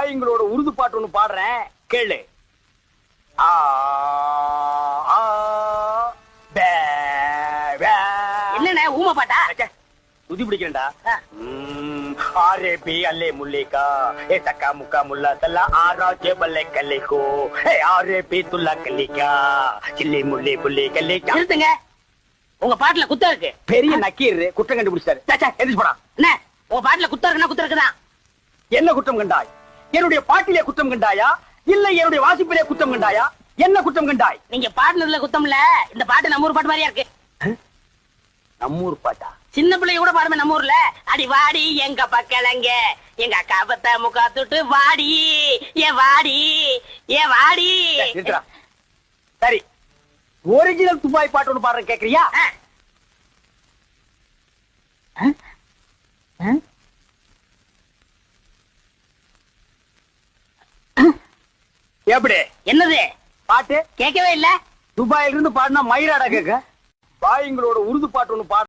பாய்ங்களோட உருது பாட்டு ஒண்ணு பாடுறேன் கேளு. ஆ ஆ பே பே. என்னண்ணே ஊமை பாட்டா? துதி பிடிக்கிறேன்டா. ஆரே பி அல்லே முல்லேகா ஏ தக்கா முக்கா முல்லா தல்லா ஆரா ஜேபல்லே கல்லேகோ ஏ ஆரே பி துல்லா கல்லிகா சில்லி முல்லே புல்லே கல்லேகா. நிறுத்துங்க, உங்க பாட்டுல குத்தம் இருக்கு. பெரிய நக்கீர் குற்றம் கண்டுபிடிச்சாரு. எந்திரிச்சு போடா. என்ன உங்க பாட்டுல குத்தம் இருக்குன்னா குத்தம் இருக்குதான். என்ன குற்றம் கண்டாய்? என்னுடைய பாட்டிலே குற்றம் கண்டாயா இல்ல என்னுடைய வாசிப்பிலே குற்றம் கண்டாயா? என்ன குற்றம் கண்டாய்? நீங்க பாட்டுனதுல குத்தம் இல்ல. இந்த பாட்டு நம்ம ஊர் பாட்டு மாதிரியா இருக்கு. நம்மூர் பாட்டா? சின்ன பிள்ளைங்க கூட பாடுமே நம்ம ஊர்ல. அடி வாடி எங்க பக்கலங்க எங்க அக்கா பத்த முக்கா தொட்டு வாடி ஏ வாடி ஏ வாடி. நிறுத்துடா. சரி, ஒரிஜினல் துபாய் பாட்டு ஒண்ணு பாடுறேன் கேக்குறியா? எப்படி என்னது பாட்டு? கேட்கவே இல்ல. துபாயில இருந்து பாடினா மயிராடா கேக்க. பாய்ங்களோட உருது பாட்டு ஒண்ணு பாடு.